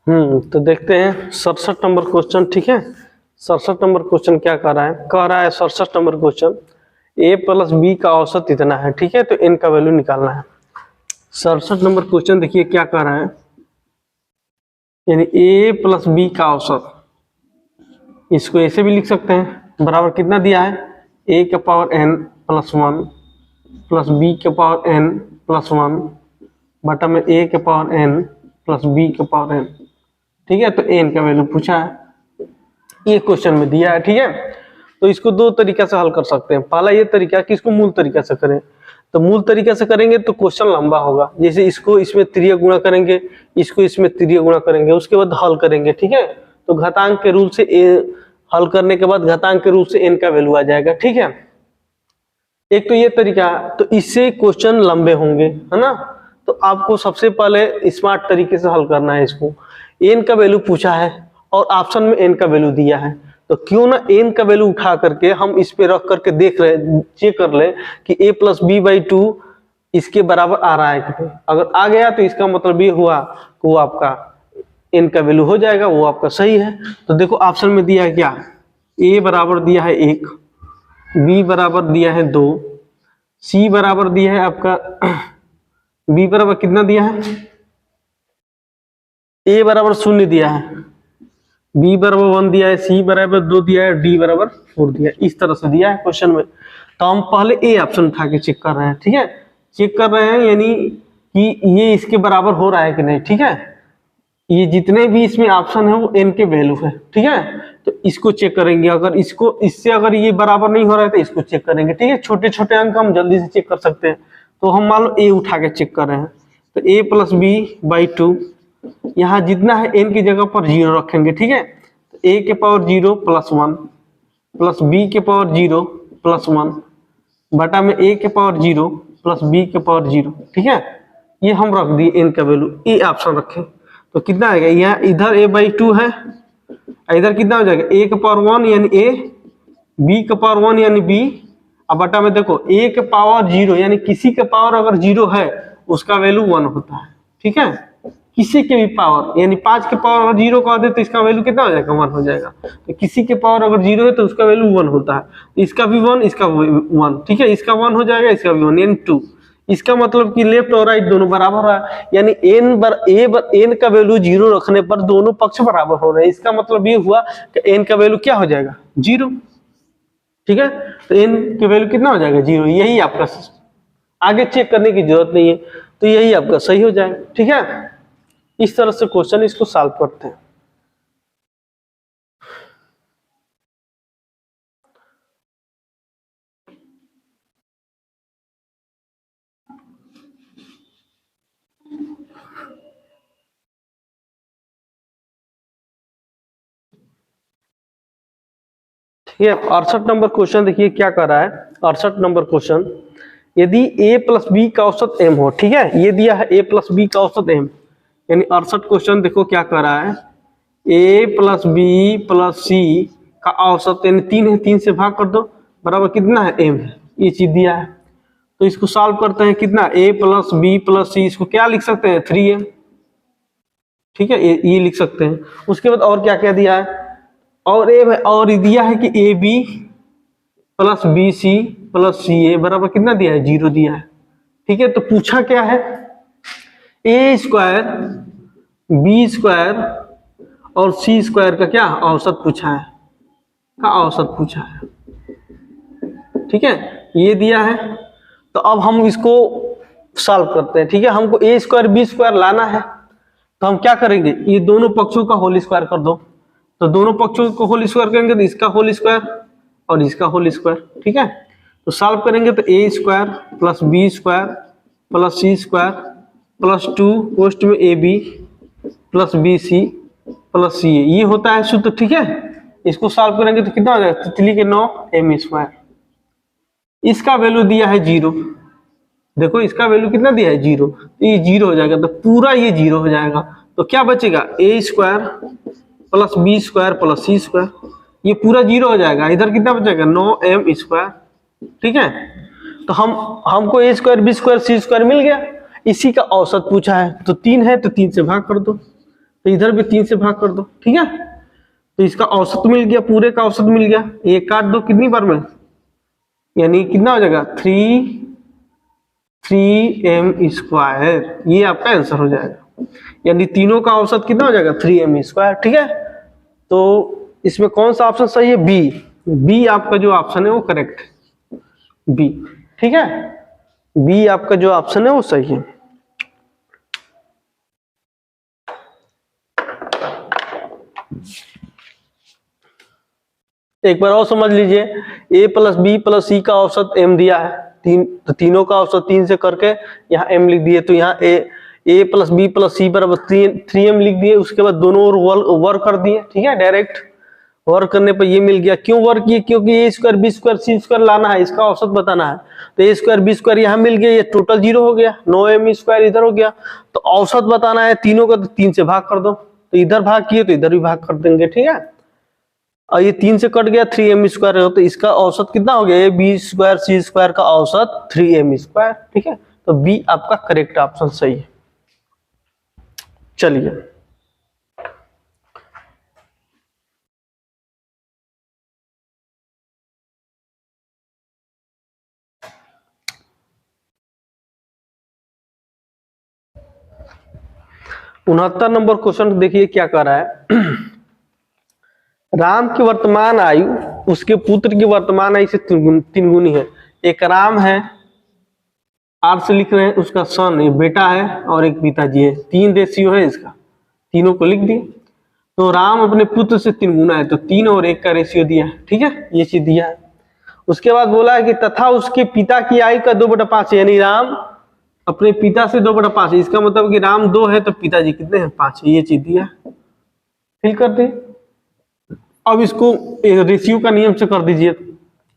तो देखते हैं 67 नंबर क्वेश्चन। ठीक है, 67 नंबर क्वेश्चन क्या कह रहा है? कह रहा है 67 number question a plus b का औसत इतना है। ठीक है, तो n का वैल्यू निकालना है। 67 नंबर क्वेश्चन देखिए क्या कह रहा है, यानी a प्लस बी का औसत, इसको ऐसे भी लिख सकते हैं, बराबर कितना दिया है, a के power n plus 1 plus b के पावर n प्लस 1 बटा में a के पावर n प्लस बी के पावर n। ठीक है, तो n का वैल्यू पूछा है, ये क्वेश्चन में दिया है। ठीक है, तो इसको दो तरीका से हल कर सकते हैं। पहला ये तरीका कि इसको मूल तरीका से करें, तो मूल तरीका से करेंगे तो क्वेश्चन लंबा होगा। जैसे इसको इसमें त्रिय गुणा करेंगे, इसको इसमें त्रिय गुणा करेंगे, उसके बाद हल करेंगे। ठीक है, तो घातांक के रूल से हल करने के बाद घातांक के रूल से n का वैल्यू आ जाएगा। ठीक है, एक तो ये तरीका, तो इससे क्वेश्चन लंबे होंगे, है ना। तो आपको सबसे पहले स्मार्ट तरीके से हल करना है। इसको n का वैल्यू पूछा है और ऑप्शन में n का वैल्यू दिया है, तो क्यों ना n का वैल्यू उठा करके हम इस पे रख करके देख रहे, चेक कर ले कि a प्लस बी बाई 2 इसके बराबर आ रहा है कि नहीं। अगर आ गया तो इसका मतलब ये हुआ कि वो आपका n का वैल्यू हो जाएगा, वो आपका सही है। तो देखो ऑप्शन में दिया है क्या, a बराबर दिया है 1, b बराबर दिया है 2, c बराबर दिया है आपका b बराबर कितना दिया है, a बराबर 0 दिया है, b बराबर 1 दिया है, c बराबर 2 दिया है, d बराबर 4 दिया है। इस तरह से दिया है क्वेश्चन में। तो हम पहले ए ऑप्शन उठा के चेक कर रहे हैं। ठीक है, चेक कर रहे हैं यानी कि ये इसके बराबर हो रहा है कि नहीं। ठीक है, ये जितने भी इसमें ऑप्शन है वो n के वैल्यू है। ठीक है, तो इसको चेक करेंगे, अगर इसको इससे अगर ये बराबर नहीं हो रहा है तो इसको चेक करेंगे। ठीक है, छोटे छोटे अंक हम जल्दी से चेक कर सकते हैं। तो हम मान लो a उठा के चेक कर रहे हैं, तो a प्लस बी बाई 2, यहाँ जितना है n की जगह पर 0 रखेंगे। ठीक है, तो a के पावर 0 प्लस 1 प्लस b के पावर 0 प्लस 1 बटा में a के पावर 0 प्लस b के पावर 0। ठीक है, ये हम रख दिए n का वैल्यू, ए ऑप्शन रखें तो कितना आएगा, यहाँ इधर a बाई 2 है, इधर कितना हो जाएगा a के पावर 1 यानी a, b के पावर 1 यानी b, अब बटा में देखो a के पावर 0 यानी किसी के पावर अगर 0 है उसका वैल्यू 1 होता है। ठीक है, किसी के भी पावर यानी 5 के पावर अगर 0 कर दे तो इसका वैल्यू कितना हो जाएगा, 1 हो जाएगा। तो किसी के पावर अगर 0 है तो उसका वैल्यू 1 होता है। इसका भी 1, इसका भी 1। ठीक है, इसका 1 हो जाएगा, इसका भी 1 यानी 2। इसका मतलब कि लेफ्ट और राइट दोनों बराबर है, यानी n का वैल्यू 0 रखने पर दोनों पक्ष बराबर हो रहे हैं। इसका मतलब ये हुआ कि n का वैल्यू क्या हो जाएगा, 0। ठीक है, तो n की वैल्यू कितना हो जाएगा, 0। यही आपका, आगे चेक करने की जरूरत नहीं है, तो यही आपका सही हो जाएगा। ठीक है, इस तरह से क्वेश्चन इसको सॉल्व करते हैं। ठीक है, 68 नंबर क्वेश्चन देखिए क्या कर रहा है। 68 नंबर क्वेश्चन, यदि a प्लस बी का औसत m हो। ठीक है, ये दिया है a प्लस बी का औसत m, यानी 68 क्वेश्चन देखो क्या कर रहा है, a प्लस बी प्लस सी का औसत यानी 3 है, 3 से भाग कर दो, बराबर कितना है, m है। ये चीज दिया है, तो इसको सॉल्व करते हैं, कितना a प्लस बी प्लस सी, इसको क्या लिख सकते हैं, 3m। ठीक है, ये लिख सकते हैं। उसके बाद और क्या क्या दिया है, और दिया है कि A B plus B C plus C A बराबर कितना दिया है, 0 दिया है। ठीक है, तो पूछा क्या है, ए स्क्वायर बी स्क्वायर और सी स्क्वायर का क्या औसत पूछा है, का औसत पूछा है। ठीक है, ये दिया है, तो अब हम इसको सॉल्व करते हैं। ठीक है, हमको ए स्क्वायर बी स्क्वायर लाना है, तो हम क्या करेंगे, ये दोनों पक्षों का होल स्क्वायर कर दो। तो दोनों पक्षों को होल स्क्वायर करेंगे तो इसका होल स्क्वायर और इसका होल स्क्वायर। ठीक है, तो सॉल्व करेंगे तो A square plus B square plus C square plus 2 पोस्ट में A B plus B C plus C A, ये होता है सूत्र। ठीक है, इसको सॉल्व करेंगे तो कितना हो जाएगा, तितली के 9 m स्क्वायर। इसका वैल्यू दिया है 0, देखो इसका वैल्यू कितना दिया है, 0, तो ये 0 हो जाएगा, तो पूरा ये 0 हो जाएगा। तो क्या बचेगा, A square plus B square plus C square, ये पूरा 0 हो जाएगा। इधर कितना बचेगा, 9m स्क्वायर। ठीक है, तो हमको ए स्क्वायर बी स्क्वायर सी स्क्वायर मिल गया, इसी का औसत पूछा है, तो 3 है तो 3 से भाग कर दो, तो इधर भी 3 से भाग कर दो, ठीक है। तो इसका औसत मिल गया, पूरे का औसत मिल गया, ये काट दो कितनी बार में, यानी कितना हो जाएगा 3m², ये आपका आंसर हो जाएगा। यानी तीनों का औसत कितना हो जाएगा 3m², ठीक है। तो इसमें कौन सा ऑप्शन सही है, बी आपका जो ऑप्शन है वो करेक्ट है, बी, ठीक है। बी आपका जो ऑप्शन है वो सही है। एक बार और समझ लीजिए, a + b + c का औसत m दिया है, तो तीनों का औसत 3 से करके यहाँ m लिख दिए, तो यहाँ a + b + c बराबर 3m लिख दिए। उसके बाद दोनों ओर वर्क कर दिए, ठीक है। डायरेक्ट वर्क करने पर ये मिल गया। क्यों वर्क किए, क्योंकि a² b² c² लाना है, इसका औसत बताना है। तो a² b² यहाँ मिल गया, ये टोटल 0 हो गया, 9m² इधर हो गया। तो औसत बताना है तीनों का, तो 3 से भाग कर दो, तो इधर भाग किए तो इधर भी भाग कर देंगे, ठीक है। और ये 3 से कट गया, 3m² हो, तो इसका औसत कितना हो गया, b² c² का औसत 3m², ठीक है। तो बी आपका करेक्ट ऑप्शन सही है। चलिए उनहत्तर नंबर क्वेश्चन देखिए क्या कर रहा है। राम की वर्तमान आयु उसके पुत्र की वर्तमान आयु से 3 गुनी है। एक राम है, आर से लिख रहे हैं, उसका सन ये बेटा है और एक पिताजी है, 3 रेशियो है इसका, तीनों को लिख दिए। तो राम अपने पुत्र से 3 गुना है, तो 3 और 1 का रेशियो दिया है, ठीक है, ये चीज दिया है। उसके बाद बोला है कि तथा उसके पिता की आयु का 2/5, यानी राम अपने पिता से 2/5 है। इसका मतलब कि राम 2 है तो पिताजी कितने हैं, 5 है, ये चीज दिया है। फिल कर दे। अब इसको रेशियो का नियम से कर दीजिए,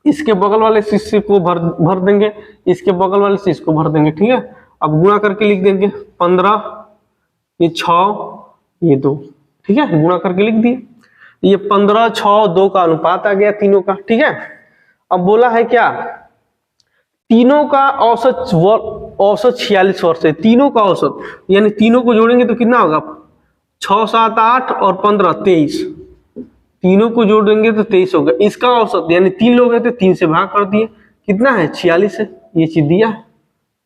इसके बगल वाले से को भर देंगे, इसके बगल वाले से इसको भर देंगे, ठीक है। अब गुणा करके लिख देंगे 15, ये 6, ये 2, ठीक है, गुणा करके लिख दिए। ये 15, 6, 2 का अनुपात आ गया तीनों का, ठीक है। अब बोला है क्या, तीनों का औसत 46 वर्ष है, तीनों का औसत, यानी तीनों को जोड़ेंगे तो कितना होगा, 6, 7, 8 और 15, 23, तीनों को जोड़ेंगे तो 23 होगा। इसका औसत यानी 3 लोग हैं तो 3 से भाग कर दिए, कितना है 46 है, ये चीज दिया है,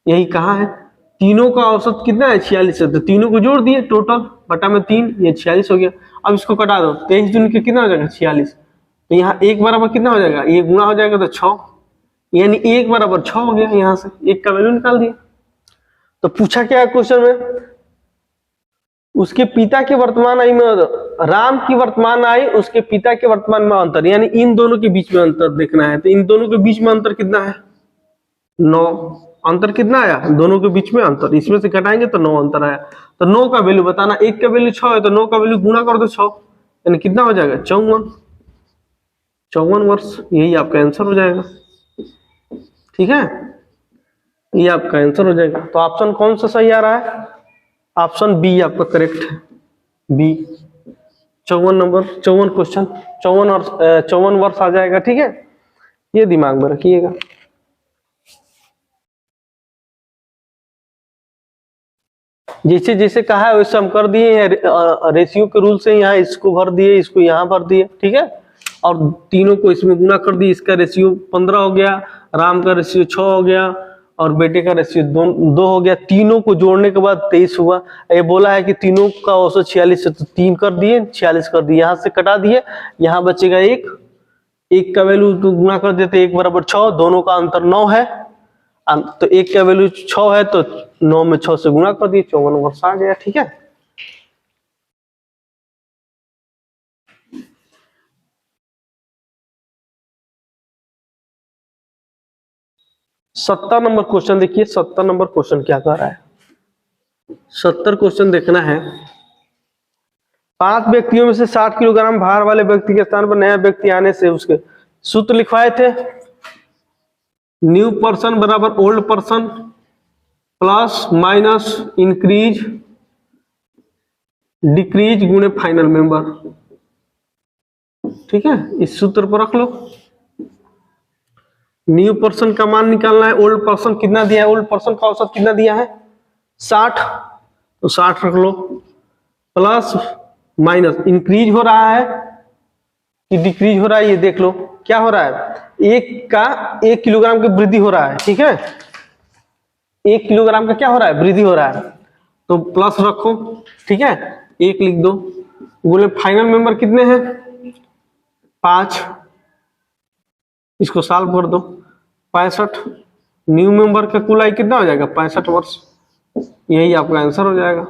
यही कहा है। तीनों का औसत कितना है 46 है, तो तीनों को जोड़ दिए, टोटल बटा में 3, ये 46 हो गया। अब इसको कटा दो, 23 दूनी के कितना हो जाएगा 46, तो यहाँ 1 बराबर कितना हो जाएगा, ये गुणा हो जाएगा तो 6, यानी 1 बराबर 6 हो गया। यहाँ से 1 का वैल्यू निकाल दिया। तो पूछा क्या है क्वेश्चन में, उसके पिता के वर्तमान आयु में, राम की वर्तमान आयु उसके पिता के वर्तमान में अंतर, यानी इन दोनों के बीच में अंतर देखना है। तो इन दोनों के बीच में अंतर कितना है, 9, अंतर कितना आया, दोनों के बीच में अंतर, इसमें से घटाएंगे तो 9 अंतर आया। तो 9 का वैल्यू बताना, 1 का वैल्यू 6 है तो 9 का वैल्यू गुणा कर दो 6, यानी कितना हो जाएगा 54 वर्ष, यही आपका आंसर हो जाएगा, ठीक है, ये आपका आंसर हो जाएगा। तो ऑप्शन कौन सा सही आ रहा है, ऑप्शन बी आपका करेक्ट है, बी 54 नंबर, 54 क्वेश्चन, 54 और 54 वर्ष आ जाएगा, ठीक है, ये दिमाग में रखिएगा। जैसे जैसे कहा है वैसे हम कर दिए हैं, रेशियो के रूल से, यहाँ इसको भर दिए, इसको यहाँ भर दिए, ठीक है, और तीनों को इसमें गुना कर दिए। इसका रेशियो 15 हो गया, राम का रेशियो 6 हो गया और बेटे का रेशियो 2 हो गया। तीनों को जोड़ने के बाद 23 हुआ। ये बोला है कि तीनों का औसत 46 है, तो 3 कर दिए, 46 कर दिए, यहाँ से कटा दिए, यहाँ बचेगा 1 का वैल्यू तो गुना कर देते, 1 बराबर 6, दोनों का अंतर 9 है, तो 1 का वैल्यू 6 है तो 9 में 6 से गुणा कर दिए, 54 वर्ष आ गया, ठीक है। सत्तर नंबर क्वेश्चन देखिए, 70 नंबर क्वेश्चन क्या कर रहा है। 70 क्वेश्चन देखना है। 5 व्यक्तियों में से 60 किलोग्राम भार वाले व्यक्ति के स्थान पर नया व्यक्ति आने से उसके सूत्र लिखवाए थे, न्यू पर्सन बराबर old person plus minus increase decrease गुणे फाइनल मेंबर, ठीक है, इस सूत्र पर रख लो। न्यू पर्सन का मान निकालना है, ओल्ड पर्सन कितना दिया है, ओल्ड पर्सन का औसत कितना दिया है 60, तो 60 रख लो, प्लस माइनस इंक्रीज हो रहा है कि डिक्रीज हो रहा है, ये देख लो क्या हो रहा है, 1 किलोग्राम की वृद्धि हो रहा है, ठीक है, 1 किलोग्राम का क्या हो रहा है, वृद्धि हो रहा है, तो प्लस रखो, ठीक है, 1 लिख दो। बोले फाइनल मेंबर कितने हैं, 5, इसको सॉल्व कर दो, 65, न्यू मेंबर का कुल आयु कितना हो जाएगा, 65 वर्ष, यही आपका आंसर हो जाएगा,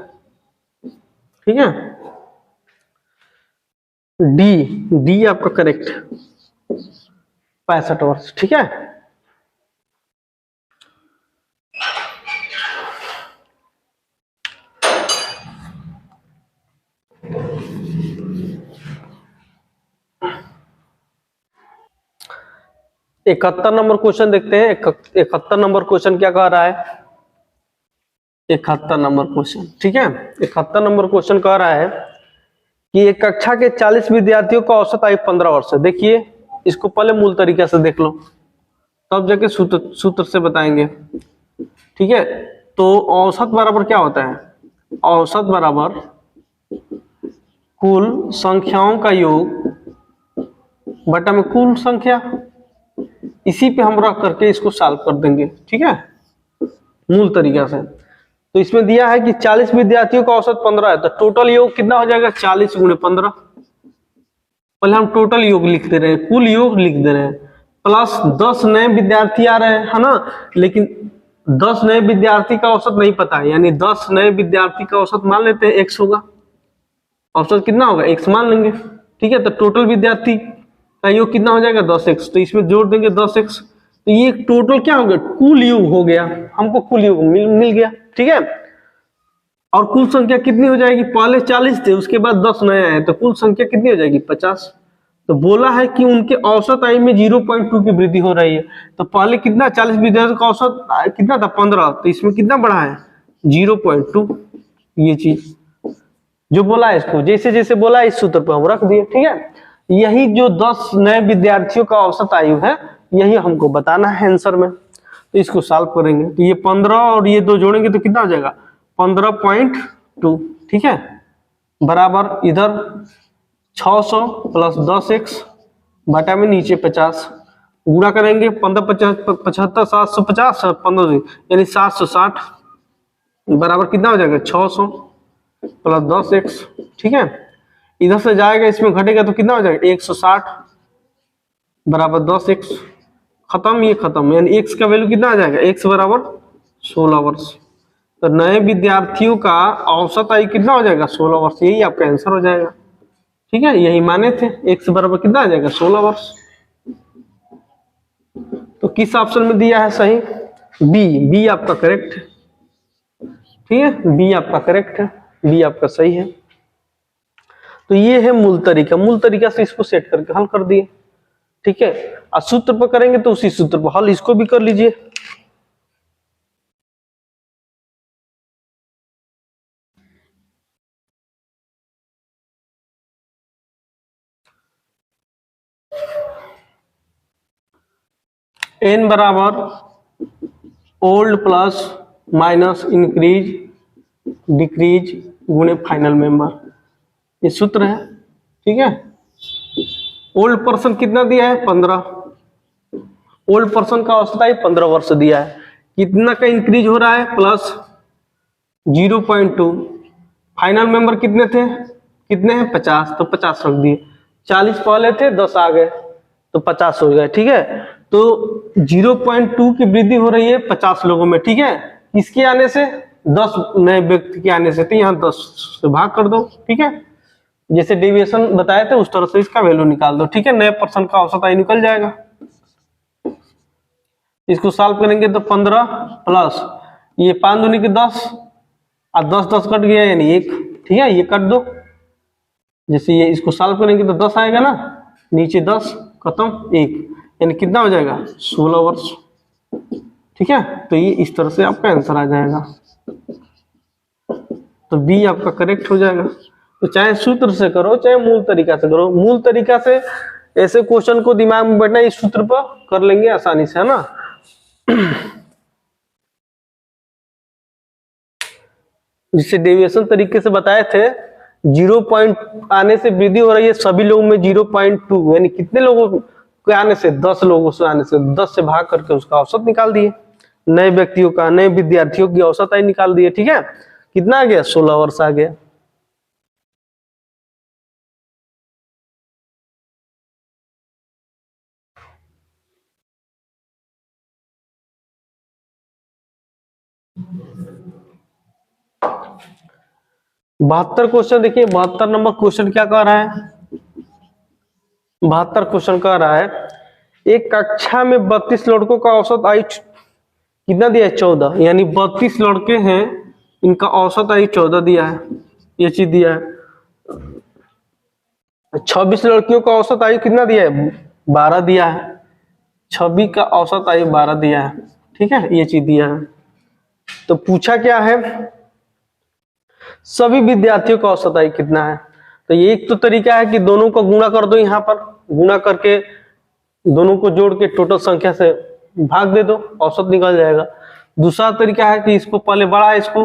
ठीक है। डी डी आपका करेक्ट, 65 वर्ष, ठीक है। इकहत्तर नंबर क्वेश्चन देखते हैं। 71 नंबर क्वेश्चन क्या कह रहा है, 71 नंबर क्वेश्चन, ठीक है। 71 नंबर क्वेश्चन कह रहा है कि एक कक्षा के 40 विद्यार्थियों का औसत आयु 15 वर्ष है। देखिए इसको पहले मूल तरीके से देख लो, तब जाके सूत्र से बताएंगे, ठीक है। तो औसत बराबर क्या होता है, औसत बराबर कुल संख्याओं का योग बटा में कुल संख्या, इसी पे हम रख करके इसको सॉल्व कर देंगे, ठीक है, मूल तरीका से। तो इसमें दिया है कि 40 विद्यार्थियों का औसत 15 है, तो टोटल योग कितना हो जाएगा, 40 गुणे 15। पहले हम टोटल योग लिख दे रहे हैं, कुल योग लिख दे रहे हैं, प्लस 10 नए विद्यार्थी आ रहे हैं, है ना, लेकिन 10 नए विद्यार्थी का औसत नहीं पता है, यानी 10 नए विद्यार्थी का औसत मान लेते हैं x होगा, औसत कितना होगा, x मान लेंगे, ठीक है। तो टोटल विद्यार्थी का योग कितना हो जाएगा, 10x, तो इसमें जोड़ देंगे 10x, तो ये टोटल क्या हो गया, कुल योग हो गया, हमको कुल योग मिल गया, ठीक है। और कुल संख्या कितनी हो जाएगी, पहले 40 थे, उसके बाद 10 नए आए, तो कुल संख्या कितनी हो जाएगी, 50। तो बोला है कि उनके औसत आयु में 0.2 की वृद्धि हो रही है, तो पहले कितना 40 विद्यार्थियों का औसत कितना था, 15, तो इसमें कितना बढ़ा है, 0.2। ये चीज जो बोला है, इसको जैसे जैसे बोला है इस सूत्र पर हम रख दिए, ठीक है। यही जो 10 नए विद्यार्थियों का औसत आयु है, यही हमको बताना है आंसर में, तो इसको सॉल्व करेंगे। तो ये 15 और ये 2 जोड़ेंगे तो कितना हो जाएगा, 15.2, ठीक है, बराबर इधर 600 प्लस 10x बटा में नीचे 50, गुणा करेंगे 15 75 750 15 यानी 760, बराबर कितना हो जाएगा, 600 प्लस 10x, ठीक है। इधर से जाएगा, इसमें घटेगा तो कितना हो जाएगा, 160 बराबर 10x, खत्म, ये खत्म, यानी x का वैल्यू कितना आ जाएगा, x बराबर 16 वर्ष। तो नए विद्यार्थियों का औसत आयु कितना हो जाएगा, 16 वर्ष, यही आपका आंसर हो जाएगा, ठीक है। यही माने थे, x बराबर कितना आ जाएगा, 16 वर्ष। तो किस ऑप्शन में दिया है सही, बी आपका करेक्ट है, ठीक है, बी आपका करेक्ट है, बी आपका सही है। तो ये है मूल तरीका से इसको सेट करके हल कर दिए, ठीक है। और सूत्र पर करेंगे तो उसी सूत्र पर हल इसको भी कर लीजिए। n बराबर old plus minus increase decrease गुणे फाइनल मेंबर, ये सूत्र है, ठीक है। ओल्ड पर्सन कितना दिया है, 15, ओल्ड पर्सन का औसत आयु 15 वर्ष दिया है, कितना का इंक्रीज हो रहा है, प्लस 0.2, फाइनल मेंबर कितने थे, कितने हैं, 50, तो 50 रख दिए, 40 पहले थे, 10 आ गए, तो 50 हो गए, ठीक है। तो 0.2 की वृद्धि हो रही है 50 लोगों में, ठीक है, किसके आने से, 10 नए व्यक्ति के आने से, तो यहाँ 10 से भाग कर दो, ठीक है, जैसे डेविएशन बताए थे उस तरह से इसका वैल्यू निकाल दो, ठीक है, नए पर्सन का औसत आयु निकल जाएगा। इसको सॉल्व करेंगे तो 15 प्लस ये 5 दूनी के 10 और 10 10 कट गया यानी 1, ठीक है, ये कट दो, जैसे ये इसको सॉल्व करेंगे तो 10 आएगा ना, नीचे 10 खत्म 1, यानी कितना हो जाएगा, 16 वर्ष, ठीक है। तो ये इस तरह से आपका आंसर आ जाएगा, तो बी आपका करेक्ट हो जाएगा। तो चाहे सूत्र से करो चाहे मूल तरीका से करो, मूल तरीका से ऐसे क्वेश्चन को दिमाग में बैठना, इस सूत्र पर कर लेंगे आसानी से, है ना। जिससे डेविएशन तरीके से बताए थे 0 पॉइंट आने से वृद्धि हो रही है, सभी लोगों में 0.2 यानी कितने लोगों के आने से, 10 लोगों से आने से 10 से भाग करके उसका औसत निकाल दिए। नए व्यक्तियों का, नए विद्यार्थियों की औसत आयु निकाल दिए। ठीक है, कितना आ गया, 16 वर्ष आ गया। बहत्तर क्वेश्चन देखिए, 72 नंबर क्वेश्चन क्या कह रहा है, 72 क्वेश्चन कह रहा है एक कक्षा में 32 लड़कों का औसत आयु कितना दिया है, 14, यानी 32 लड़के हैं, इनका औसत आयु 14 दिया है, ये चीज दिया है। 26 लड़कियों का औसत आयु कितना दिया है, 12 दिया है। 26 का औसत आयु 12 दिया है। ठीक है, ये चीज दिया है। तो पूछा क्या है, सभी विद्यार्थियों का औसत आयु कितना है। तो ये एक तो तरीका है कि दोनों को गुणा कर दो, यहाँ पर गुणा करके दोनों को जोड़ के टोटल संख्या से भाग दे दो, औसत निकल जाएगा। दूसरा तरीका है कि इसको पहले बड़ा, इसको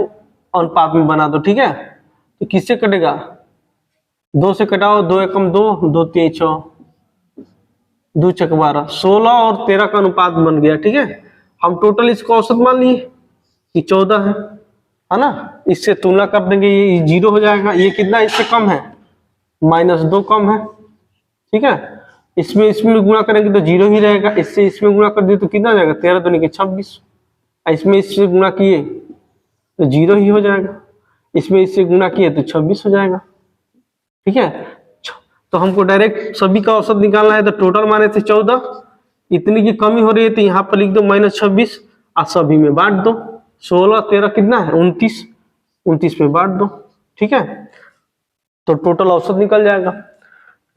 अनुपात में बना दो। ठीक है, तो किससे कटेगा, 2 से कटाओ, 2 एकम 2, 2 3 6, 2 छक 12, 16 और 13 का अनुपात बन गया। ठीक है, हम टोटल इसको औसत मान लिए कि 14 है ना। इससे तुलना कर देंगे, ये 0 हो जाएगा, ये कितना इससे कम है, -2 कम है। ठीक है, इसमें गुणा करेंगे तो 0 ही रहेगा, इससे इसमें गुणा कर दिए तो कितना हो जाएगा, 13 दूनी के 26, इसमें इससे गुणा किए तो 0 ही हो जाएगा, इसमें इससे गुणा किए तो 26 हो जाएगा। ठीक है, तो हमको डायरेक्ट सभी का औसत निकालना है, तो टोटल माने थे 14, इतनी की कमी हो रही है तो यहाँ पर लिख दो -26 और सभी में बांट दो, 16 13 कितना है, 29 में बांट दो। ठीक है, तो टोटल औसत निकल जाएगा।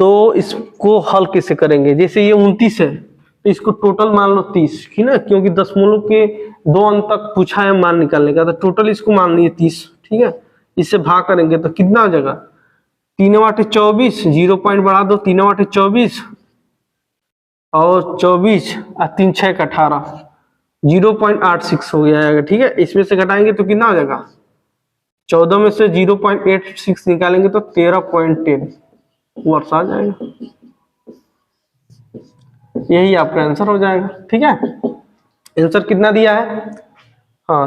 तो इसको हल कैसे करेंगे, जैसे ये 29 है तो इसको टोटल मान लो 30, ठीक है, क्योंकि दशमलव के 2 अंक तक पूछा है मान निकालने का, तो टोटल इसको मान लिए 30। ठीक है, इससे भाग करेंगे तो कितना हो जाएगा, 3 8 24, 0 पॉइंट बढ़ा दो, 3 8 24 और 24 और 3 6 18, 0.86 हो जाएगा। ठीक है, इसमें से घटाएंगे तो कितना हो जाएगा, 14 में से 0.86 निकालेंगे तो 13.10 वर्ष आ जाएगा। यही आपका आंसर हो जाएगा। ठीक है, आंसर कितना दिया है, हाँ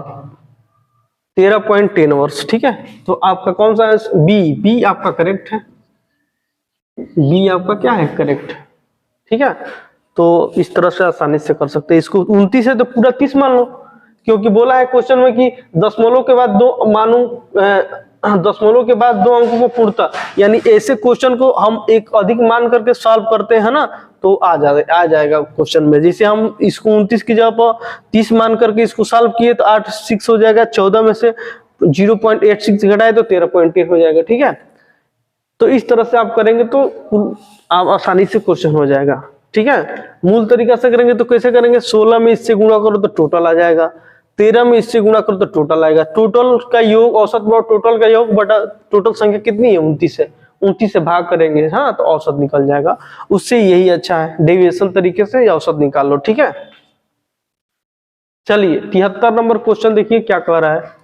13.10 वर्ष। ठीक है, तो आपका कौन सा बी आपका करेक्ट है, बी आपका क्या है, करेक्ट। ठीक है, तो इस तरह से आसानी से कर सकते हैं। इसको 29 है तो पूरा 30 मान लो, क्योंकि बोला है क्वेश्चन में कि दशमलव के बाद 2 मानू, दशमलव के बाद 2 अंकों को पूर्णता, यानी ऐसे क्वेश्चन को हम एक अधिक मान करके सॉल्व करते हैं ना, तो आ जाएगा क्वेश्चन में। जैसे हम इसको 29 की जगह पर 30 मान करके इसको सॉल्व किए तो 8 6 हो जाएगा, 14 में से 0.86 घटाए तो 13.10 हो जाएगा। ठीक है, तो इस तरह से आप करेंगे तो आप आसानी से क्वेश्चन हो जाएगा। ठीक है, मूल तरीका से करेंगे तो कैसे करेंगे, 16 में इससे गुणा करो तो टोटल आ जाएगा, 13 में इससे गुणा करो तो टोटल आएगा, टोटल का योग औसत टोटल का योग बटा टोटल संख्या कितनी है, 29 है, 29 से भाग करेंगे, हाँ तो औसत निकल जाएगा। उससे यही अच्छा है, डेविएशन तरीके से औसत निकाल लो। ठीक है, चलिए 73 नंबर क्वेश्चन देखिए क्या कह रहा है,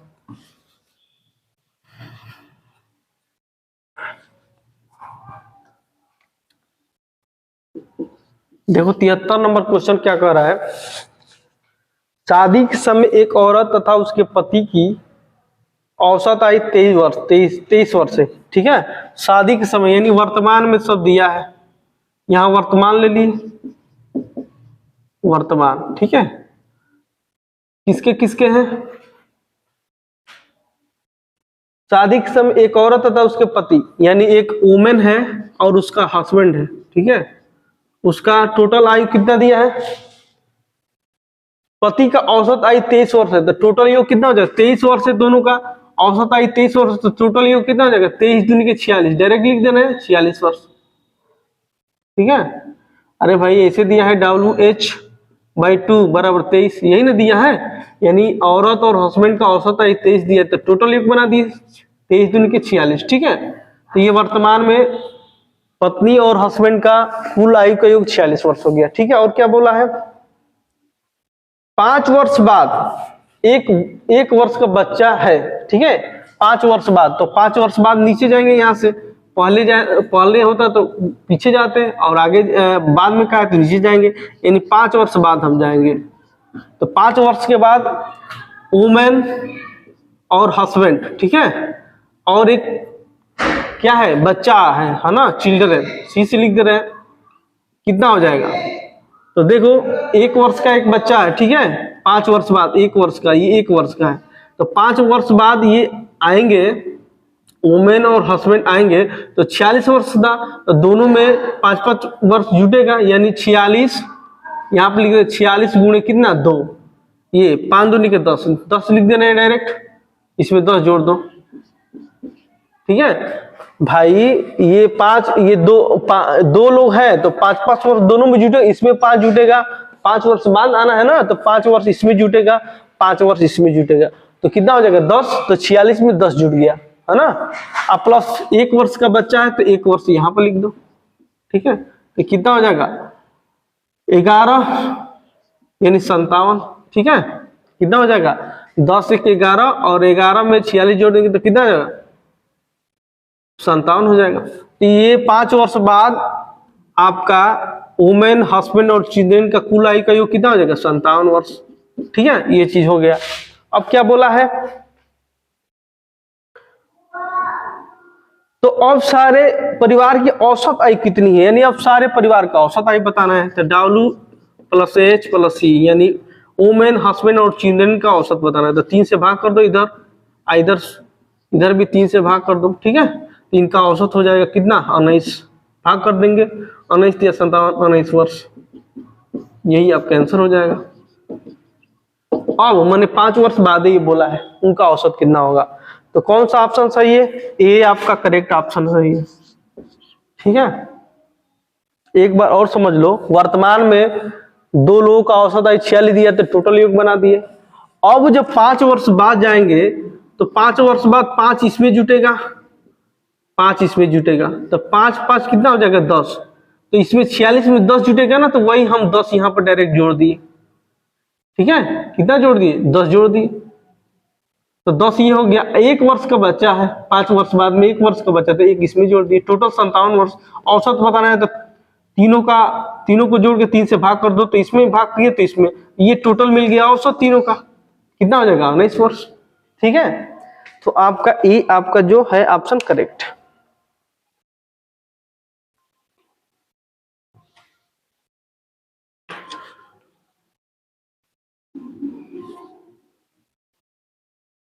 देखो 73 नंबर क्वेश्चन क्या कह रहा है, शादी के समय एक औरत तथा उसके पति की औसत आयु 23 वर्ष है। ठीक है, शादी के समय यानी वर्तमान में सब दिया है, यहां वर्तमान ले ली, वर्तमान। ठीक है, किसके किसके हैं, शादी के समय एक औरत तथा उसके पति, यानी एक वुमेन है और उसका हस्बैंड है। ठीक है, उसका टोटल आयु कितना दिया है, पति का औसत आयु 23 वर्ष है, तो टोटल योग कितना हो जाएगा, 23 वर्ष है, दोनों का औसत आयु 23 वर्ष, तो टोटल योग कितना हो जाएगा, 23 दूनी के 46, डायरेक्ट लिख देना है 46 वर्ष। ठीक है, अरे भाई ऐसे दिया है WH/2 बराबर 23, यही ना दिया है, यानी औरत और हस्बैंड का औसत आयु 23 दिया, तो टोटल योग बना दिए 23 दूनी के 46। ठीक है, तो ये वर्तमान में पत्नी और हस्बैंड का कुल आयु का योग 46 वर्ष हो गया। ठीक है, और क्या बोला है, 5 वर्ष बाद एक वर्ष का बच्चा है। ठीक है, 5 वर्ष बाद, तो 5 वर्ष बाद नीचे जाएंगे यहाँ से, पहले होता तो पीछे जाते और आगे बाद में कहा तो नीचे जाएंगे, यानी 5 वर्ष बाद हम जाएंगे। तो 5 वर्ष के बाद वुमेन और हस्बैंड, ठीक है, और एक क्या है बच्चा है ना, चिल्ड्रन, सी से लिख दे रहे हैं, कितना हो जाएगा। तो देखो 1 वर्ष का एक बच्चा है, ठीक है, 5 वर्ष बाद 1 वर्ष का, ये 1 वर्ष का है, तो 5 वर्ष बाद ये आएंगे, वुमेन और हस्बैंड आएंगे, तो 46 वर्ष का, तो दोनों में 5-5 वर्ष जुटेगा, यानी 46, यहाँ पे लिख दे 46 गुणे कितना 2, ये 5 दूनी के 10, 10 लिख देना है डायरेक्ट, इसमें 10 जोड़ दो, ठीक है भाई। ये 5, ये दो लोग हैं, तो 5-5 वर्ष दोनों में जुटेगा, इसमें 5 जुटेगा, 5 वर्ष बाद आना है ना, तो 5 वर्ष इसमें जुटेगा, 5 वर्ष इसमें जुटेगा, तो कितना हो जाएगा 10, तो 46 में 10 जुट गया, है ना। अब प्लस 1 वर्ष का बच्चा है, तो 1 वर्ष यहाँ पर लिख दो, ठीक है, तो कितना हो जाएगा 11 यानी 57, ठीक है, कितना हो जाएगा 10 1 11, और 11 में 46 जोड़ देंगे तो कितना हो जाएगा 57 हो जाएगा। तो ये 5 वर्ष बाद आपका वुमेन, हस्बैंड और चिल्ड्रन का कुल आयु का योग कितना हो जाएगा 57 वर्ष, ठीक है, ये चीज हो गया। अब क्या बोला है, तो अब सारे परिवार की औसत आयु कितनी है, यानी अब सारे परिवार का औसत आयु बताना है, तो W + H + C, यानी वुमेन, हस्बैंड और चिल्ड्रन का औसत बताना है, तो 3 से भाग कर दो, इधर भी 3 से भाग कर दो, ठीक है, इनका औसत हो जाएगा कितना 19, भाग कर देंगे 19 या 57, 19 वर्ष, यही आपका आंसर हो जाएगा। अब मैंने 5 वर्ष बाद ये बोला है उनका औसत कितना होगा, तो कौन सा ऑप्शन सही है, ए आपका करेक्ट ऑप्शन सही है, ठीक है। एक बार और समझ लो, वर्तमान में 2 लोगों का औसत आयु 46 दिया, तो टोटल योग बना दिए। अब जब 5 वर्ष बाद जाएंगे, तो 5 वर्ष बाद 5 इसमें जुटेगा, 5 इसमें जुटेगा, तो 5 कितना हो जाएगा 10, तो इसमें 46 में 10 जुटेगा ना, तो वही हम 10 यहाँ पर डायरेक्ट जोड़ दिए, ठीक है, कितना जोड़ दिए 10 जोड़ दिए, तो 10 ये हो गया। 1 वर्ष का बच्चा है, 5 वर्ष बाद में 1 वर्ष का बच्चा, तो 1 इसमें जोड़ दिए, टोटल 57 वर्ष। औसत बताना है तो तीनों को जोड़ के 3 से भाग कर दो, तो इसमें भाग किए तो इसमें, ये टोटल मिल गया औसत तीनों का, कितना हो जाएगा 19 वर्ष, ठीक है। तो आपका ए आपका जो है ऑप्शन करेक्ट।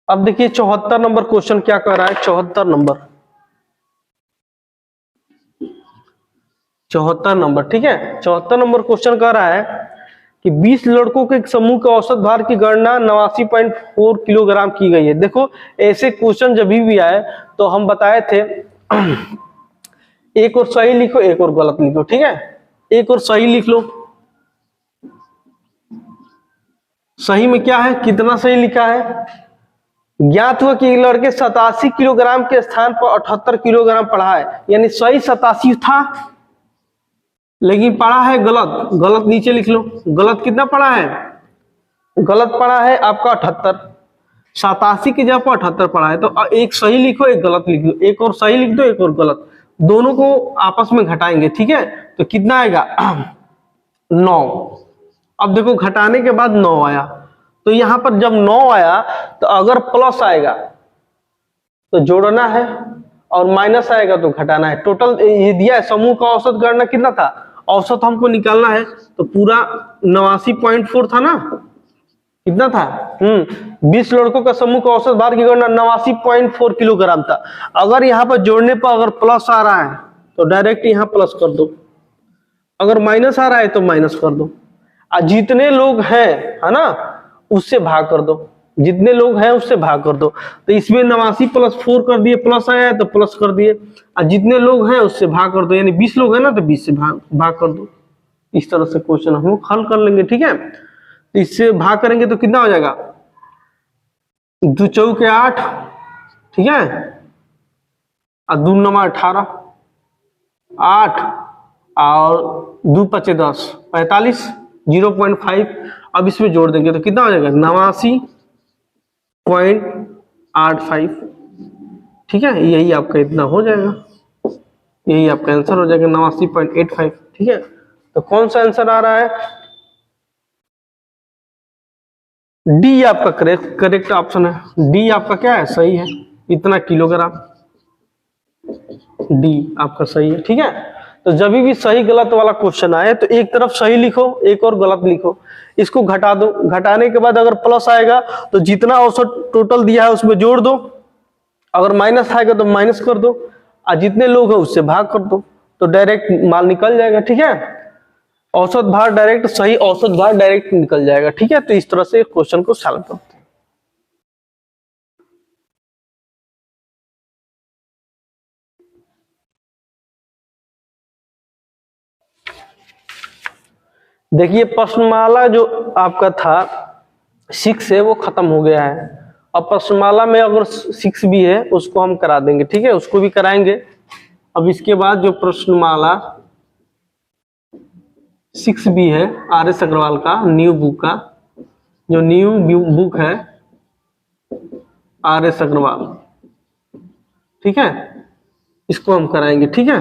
अब देखिए 74 नंबर क्वेश्चन क्या कर रहा है, 74 नंबर, ठीक है, 74 नंबर क्वेश्चन कह रहा है कि 20 लड़कों के एक समूह के औसत भार की गणना 89.4 किलोग्राम की गई है। देखो ऐसे क्वेश्चन जब भी आए तो हम बताए थे एक और सही लिखो, एक और गलत लिखो, ठीक है, एक और सही लिख लो। सही में क्या है, कितना सही लिखा है, ज्ञात हुआ कि लड़के 87 किलोग्राम के स्थान पर 78 किलोग्राम पढ़ा है, यानी सही 87 था लेकिन पढ़ा है गलत नीचे लिख लो, गलत कितना पढ़ा है, गलत पढ़ा है आपका 78, 87 की जगह पर 78 पढ़ा है, तो एक सही लिखो एक गलत लिख लो, एक और सही लिख दो एक और गलत, दोनों को आपस में घटाएंगे, ठीक है, तो कितना आएगा 9। अब देखो घटाने के बाद 9 आया, तो यहां पर जब 9 आया तो अगर प्लस आएगा तो जोड़ना है और माइनस आएगा तो घटाना है। टोटल ये दिया है, समूह का औसत गणना कितना था, औसत हमको निकालना है, तो पूरा 89.4 था ना, कितना था 20 लड़कों का समूह का औसत भार की गणना 89.4 किलोग्राम था। अगर यहाँ पर जोड़ने पर अगर प्लस आ रहा है तो डायरेक्ट यहाँ प्लस कर दो, अगर माइनस आ रहा है तो माइनस कर दो, जितने लोग हैं है ना उससे भाग कर दो, जितने लोग हैं उससे भाग कर दो, तो इसमें 89 + 4 कर दिए, प्लस आया है तो प्लस कर दिए, और जितने लोग हैं उससे भाग कर दो, यानी 20 लोग हैं ना तो 20 से भाग कर दो। इस तरह से क्वेश्चन हम लोग हल कर लेंगे, ठीक है। तो इससे भाग करेंगे तो कितना हो जाएगा 2 चौके 8, ठीक है, और 2 9 18, 8 और 2 5 10 45, 0.5। अब इसमें जोड़ देंगे तो कितना हो जाएगा 89.85, ठीक है, यही आपका इतना हो जाएगा, यही आपका आंसर हो जाएगा 89.85। ठीक है, तो कौन सा आंसर आ रहा है? डी आपका करेक्ट ऑप्शन है। डी आपका क्या है? सही है, इतना किलोग्राम। डी आपका सही है। ठीक है, तो जब भी सही गलत वाला क्वेश्चन आए तो एक तरफ सही लिखो, एक और गलत लिखो, इसको घटा दो, घटाने के बाद अगर प्लस आएगा तो जितना औसत टोटल दिया है उसमें जोड़ दो, अगर माइनस आएगा तो माइनस कर दो, और जितने लोग हैं उससे भाग कर दो, तो डायरेक्ट माल निकल जाएगा। ठीक है, औसत भार डायरेक्ट, सही औसत भार डायरेक्ट निकल जाएगा। ठीक है, तो इस तरह से क्वेश्चन को सॉल्व करते हैं। देखिए प्रश्नमाला जो आपका था 6 है वो खत्म हो गया है। अब प्रश्नमाला में अगर 6 भी है उसको हम करा देंगे। ठीक है, उसको भी कराएंगे। अब इसके बाद जो प्रश्नमाला 6 भी है आर एस अग्रवाल का न्यू बुक का, जो न्यू बुक है आर एस अग्रवाल, ठीक है, इसको हम कराएंगे। ठीक है,